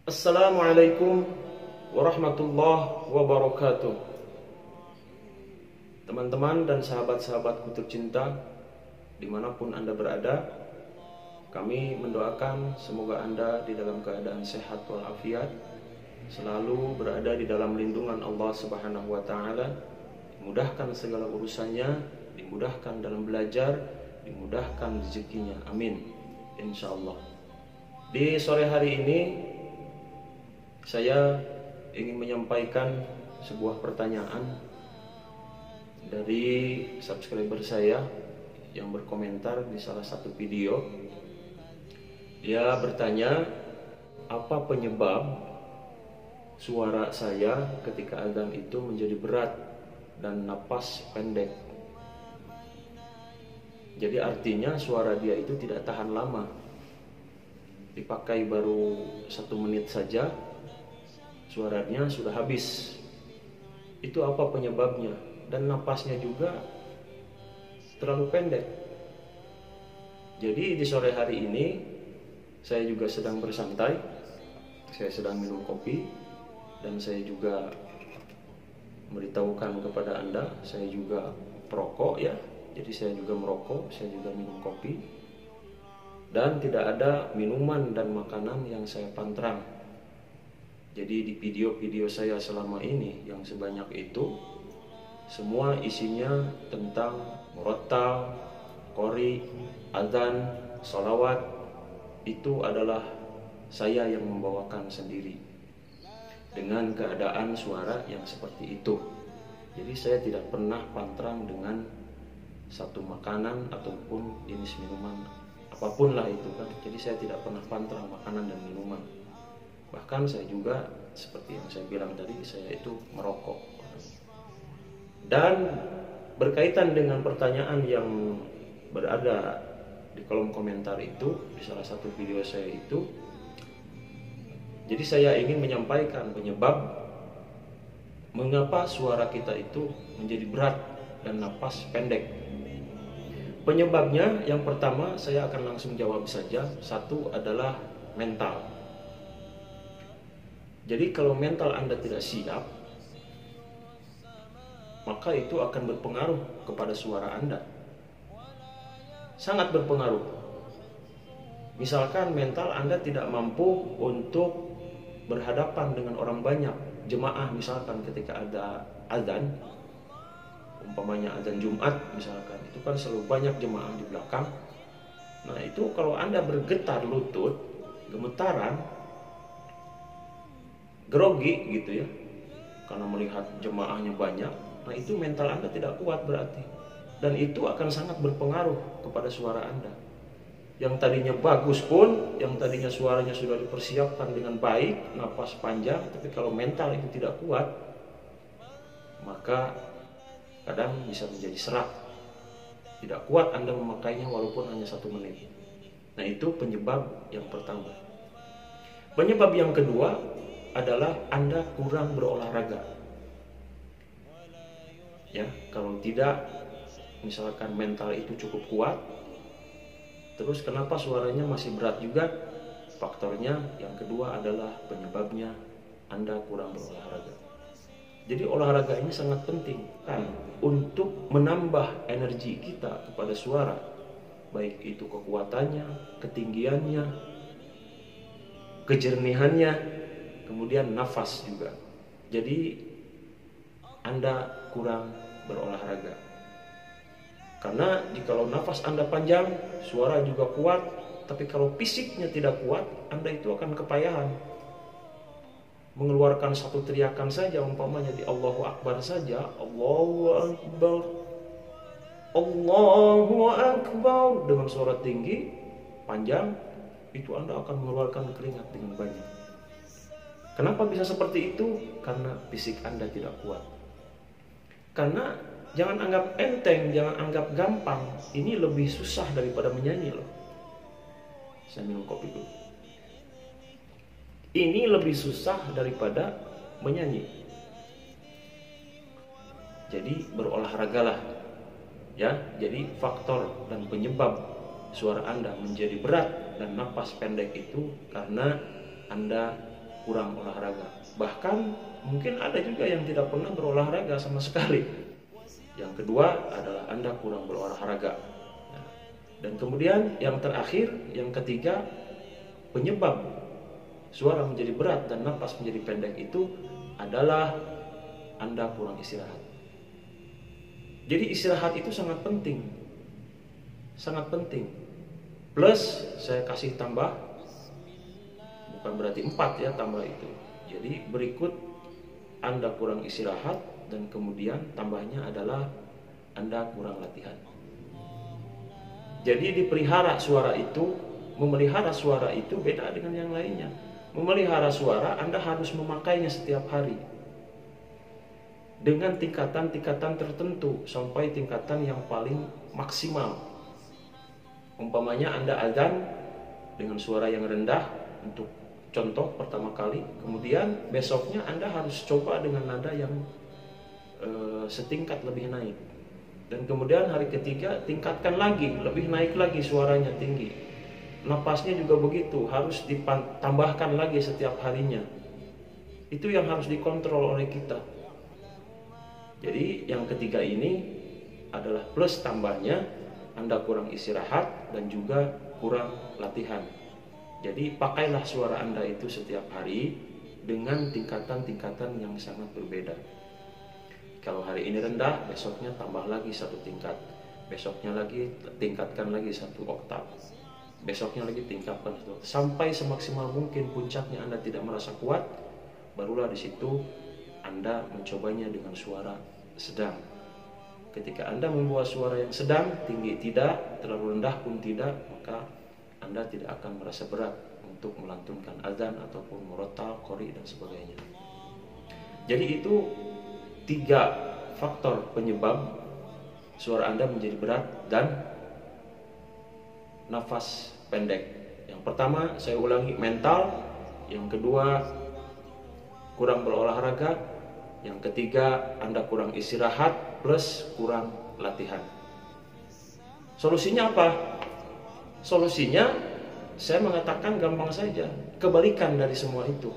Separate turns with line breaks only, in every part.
Assalamualaikum warahmatullahi wabarakatuh. Teman-teman dan sahabat-sahabatku tercinta, dimanapun Anda berada, kami mendoakan semoga Anda di dalam keadaan sehat walafiat, selalu berada di dalam lindungan Allah Subhanahu wa Ta'ala, dimudahkan segala urusannya, dimudahkan dalam belajar, dimudahkan rezekinya. Amin, insya Allah. Di sore hari ini saya ingin menyampaikan sebuah pertanyaan dari subscriber saya yang berkomentar di salah satu video. Dia bertanya, apa penyebab suara saya ketika adzan itu menjadi berat dan napas pendek? Jadi artinya suara dia itu tidak tahan lama, dipakai baru 1 menit saja suaranya sudah habis. Itu apa penyebabnya? Dan napasnya juga terlalu pendek. Jadi di sore hari ini saya juga sedang bersantai, saya sedang minum kopi, dan saya juga memberitahukan kepada Anda, saya juga perokok ya. Jadi saya juga merokok, saya juga minum kopi, dan tidak ada minuman dan makanan yang saya pantrang. Jadi di video-video saya selama ini yang sebanyak itu, semua isinya tentang murattal, qori, adzan, sholawat. Itu adalah saya yang membawakan sendiri dengan keadaan suara yang seperti itu. Jadi saya tidak pernah pantrang dengan satu makanan ataupun jenis minuman apapun lah itu kan. Jadi saya tidak pernah pantrang makanan dan minuman. Bahkan saya juga seperti yang saya bilang tadi, saya itu merokok. Dan berkaitan dengan pertanyaan yang berada di kolom komentar itu, di salah satu video saya itu, jadi saya ingin menyampaikan penyebab mengapa suara kita itu menjadi berat dan napas pendek. Penyebabnya yang pertama saya akan langsung jawab saja. Satu adalah mental. Jadi kalau mental Anda tidak siap, maka itu akan berpengaruh kepada suara Anda. Sangat berpengaruh. Misalkan mental Anda tidak mampu untuk berhadapan dengan orang banyak, jemaah misalkan ketika ada azan, umpamanya azan Jumat misalkan, itu kan selalu banyak jemaah di belakang. Nah itu kalau Anda bergetar lutut, gemetaran, grogi gitu ya, karena melihat jemaahnya banyak, nah itu mental Anda tidak kuat berarti. Dan itu akan sangat berpengaruh kepada suara Anda. Yang tadinya bagus pun, yang tadinya suaranya sudah dipersiapkan dengan baik, napas panjang, tapi kalau mental itu tidak kuat, maka kadang bisa menjadi serak. Tidak kuat Anda memakainya walaupun hanya 1 menit. Nah itu penyebab yang pertama. Penyebab yang kedua adalah Anda kurang berolahraga. Ya, kalau tidak, misalkan mental itu cukup kuat, terus kenapa suaranya masih berat juga? Faktornya yang kedua adalah penyebabnya Anda kurang berolahraga. Jadi olahraga ini sangat penting kan untuk menambah energi kita kepada suara, baik itu kekuatannya, ketinggiannya, kejernihannya, kemudian nafas juga. Jadi Anda kurang berolahraga. Karena jikalau nafas Anda panjang, suara juga kuat, tapi kalau fisiknya tidak kuat, Anda itu akan kepayahan. Mengeluarkan satu teriakan saja, umpamanya di Allahu Akbar saja, Allahu Akbar, Allahu Akbar, dengan suara tinggi, panjang, itu Anda akan mengeluarkan keringat dengan banyak. Kenapa bisa seperti itu? Karena fisik Anda tidak kuat. Karena jangan anggap enteng, jangan anggap gampang. Ini lebih susah daripada menyanyi loh. Saya minum kopi dulu. Ini lebih susah daripada menyanyi. Jadi berolahragalah. Ya, jadi faktor dan penyebab suara Anda menjadi berat dan napas pendek itu karena Anda kurang olahraga. Bahkan mungkin ada juga yang tidak pernah berolahraga sama sekali. Yang kedua adalah Anda kurang berolahraga. Nah, dan kemudian yang terakhir, yang ketiga, penyebab suara menjadi berat dan napas menjadi pendek itu adalah Anda kurang istirahat. Jadi istirahat itu sangat penting. Sangat penting. Plus saya kasih tambah, bukan berarti 4 ya tambah itu. Jadi berikut Anda kurang istirahat dan kemudian tambahnya adalah Anda kurang latihan. Jadi dipelihara suara itu, memelihara suara itu beda dengan yang lainnya. Memelihara suara Anda harus memakainya setiap hari dengan tingkatan-tingkatan tertentu sampai tingkatan yang paling maksimal. Umpamanya Anda azan dengan suara yang rendah untuk contoh pertama kali, kemudian besoknya Anda harus coba dengan nada yang setingkat lebih naik, dan kemudian hari ketiga tingkatkan lagi, lebih naik lagi suaranya tinggi. Napasnya juga begitu, harus ditambahkan lagi setiap harinya. Itu yang harus dikontrol oleh kita. Jadi yang ketiga ini adalah plus tambahnya Anda kurang istirahat dan juga kurang latihan. Jadi pakailah suara Anda itu setiap hari dengan tingkatan-tingkatan yang sangat berbeda. Kalau hari ini rendah, besoknya tambah lagi 1 tingkat. Besoknya lagi tingkatkan lagi 1 oktav. Besoknya lagi tingkatkan 1 oktav. Sampai semaksimal mungkin puncaknya Anda tidak merasa kuat, barulah di situ Anda mencobanya dengan suara sedang. Ketika Anda membawa suara yang sedang, tinggi tidak, terlalu rendah pun tidak, maka Anda tidak akan merasa berat untuk melantunkan azan ataupun murattal, qori dan sebagainya. Jadi itu 3 faktor penyebab suara Anda menjadi berat dan nafas pendek. Yang pertama, saya ulangi, mental. Yang kedua, kurang berolahraga. Yang ketiga, Anda kurang istirahat plus kurang latihan. Solusinya apa? Solusinya saya mengatakan gampang saja, kebalikan dari semua itu.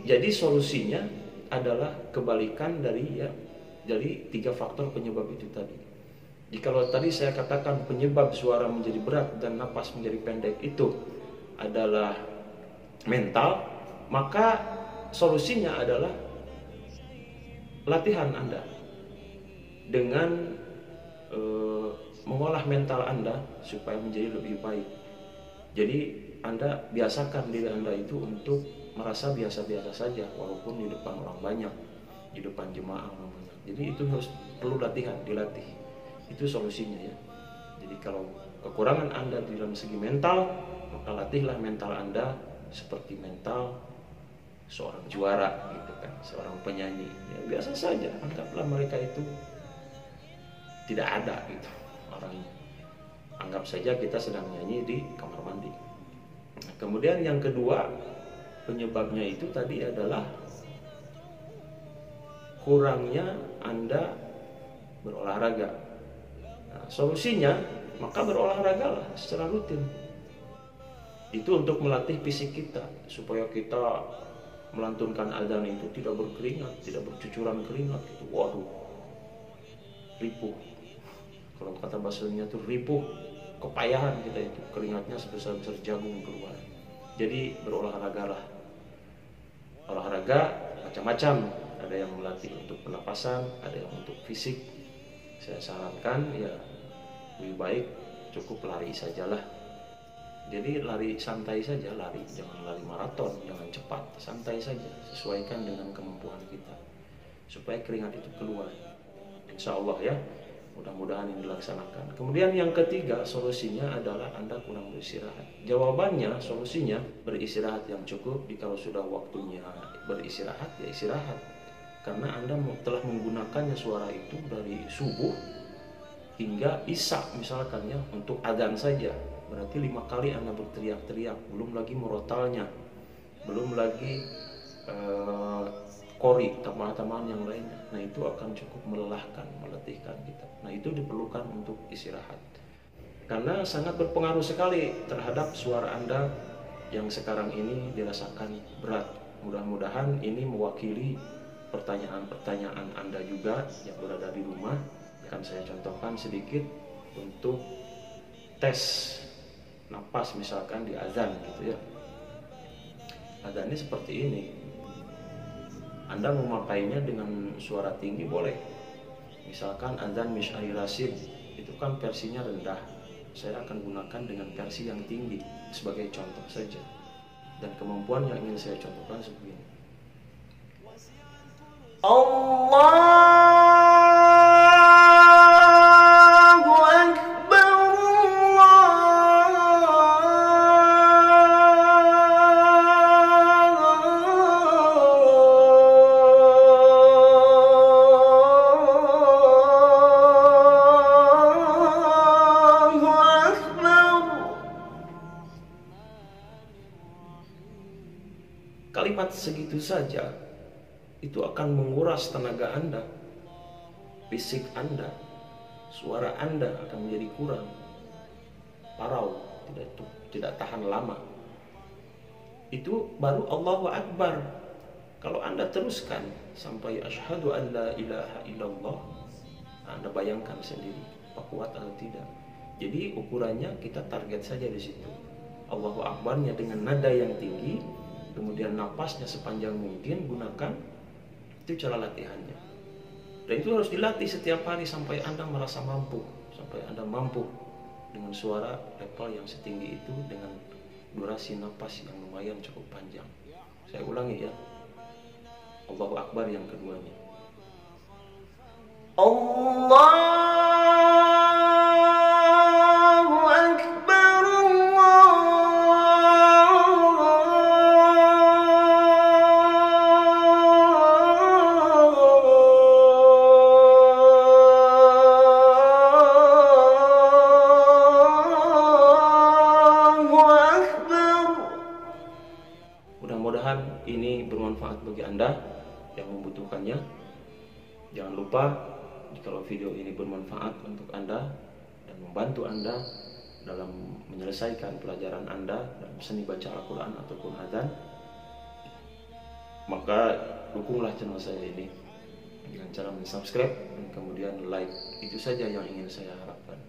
Jadi solusinya adalah kebalikan dari 3 faktor penyebab itu tadi. Jikalau tadi saya katakan penyebab suara menjadi berat dan napas menjadi pendek itu adalah mental, maka solusinya adalah latihan Anda dengan mengolah mental Anda supaya menjadi lebih baik. Jadi Anda biasakan diri Anda itu untuk merasa biasa-biasa saja walaupun di depan orang banyak, di depan jemaah orang banyak. Jadi itu harus perlu latihan, dilatih. Itu solusinya ya. Jadi kalau kekurangan Anda di dalam segi mental, maka latihlah mental Anda seperti mental seorang juara gitu kan, seorang penyanyi. Ya biasa saja, anggaplah mereka itu tidak ada gitu orangnya. Anggap saja kita sedang nyanyi di kamar mandi. Nah, kemudian yang kedua, penyebabnya itu tadi adalah kurangnya Anda berolahraga. Nah, solusinya maka berolahragalah secara rutin. Itu untuk melatih fisik kita supaya kita melantunkan azan itu tidak berkeringat, tidak bercucuran keringat gitu. Waduh, ripuh. Kalau kata bahasanya tuh ripuh, kepayahan kita itu, keringatnya sebesar-besar jagung keluar. Jadi berolahragalah. Olahraga macam-macam, ada yang melatih untuk pernapasan, ada yang untuk fisik. Saya sarankan ya lebih baik cukup lari sajalah. Jadi lari santai saja, lari, jangan lari maraton, jangan cepat, santai saja, sesuaikan dengan kemampuan kita supaya keringat itu keluar. Insya Allah ya, mudah-mudahan ini dilaksanakan. Kemudian yang ketiga, solusinya adalah Anda kurang beristirahat. Jawabannya, solusinya beristirahat yang cukup. Jika sudah waktunya beristirahat, ya istirahat. Karena Anda telah menggunakannya suara itu dari subuh hingga isya misalkan ya, untuk adzan saja. Berarti 5 kali Anda berteriak-teriak, belum lagi murotalnya, belum lagi qori, tambahan-tambahan yang lainnya. Nah itu akan cukup melelahkan, meletihkan kita. Nah itu diperlukan untuk istirahat. Karena sangat berpengaruh sekali terhadap suara Anda yang sekarang ini dirasakan berat. Mudah-mudahan ini mewakili pertanyaan-pertanyaan Anda juga yang berada di rumah. Akan saya contohkan sedikit untuk tes napas misalkan di azan gitu ya. Azannya seperti ini. Anda memakainya dengan suara tinggi boleh. Misalkan azan Misyari Rasid itu kan versinya rendah. Saya akan gunakan dengan versi yang tinggi sebagai contoh saja. Dan kemampuan yang ingin saya contohkan seperti ini. Allahu Akbar, Allahu Akbar. Kalimat segitu saja itu akan menguras tenaga Anda, fisik Anda, suara Anda akan menjadi kurang, parau, tidak tahan lama. Itu baru Allahu Akbar. Kalau Anda teruskan sampai asyhadu an la ilaha illallah, Anda bayangkan sendiri apa kuat atau tidak. Jadi ukurannya kita target saja di situ. Allahu Akbarnya dengan nada yang tinggi, kemudian napasnya sepanjang mungkin gunakan. Itu cara latihannya. Dan itu harus dilatih setiap hari sampai Anda merasa mampu, sampai Anda mampu dengan suara level yang setinggi itu dengan durasi napas yang lumayan cukup panjang. Saya ulangi ya. Allahu Akbar yang keduanya. Allahu Akbar, Mudah-mudahan ini bermanfaat bagi Anda yang membutuhkannya. Jangan lupa jika video ini bermanfaat untuk Anda dan membantu Anda dalam menyelesaikan pelajaran Anda dalam seni baca Al-Quran ataupun adzan, maka dukunglah channel saya ini dengan cara subscribe dan kemudian like. Itu saja yang ingin saya harapkan.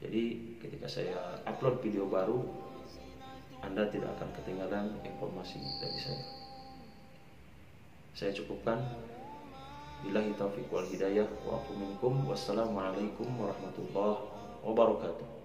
Jadi ketika saya upload video baru, Anda tidak akan ketinggalan informasi dari saya. Saya cukupkan. Billahi taufiq wal hidayah wa afu minkum. Wassalamualaikum warahmatullahi wabarakatuh.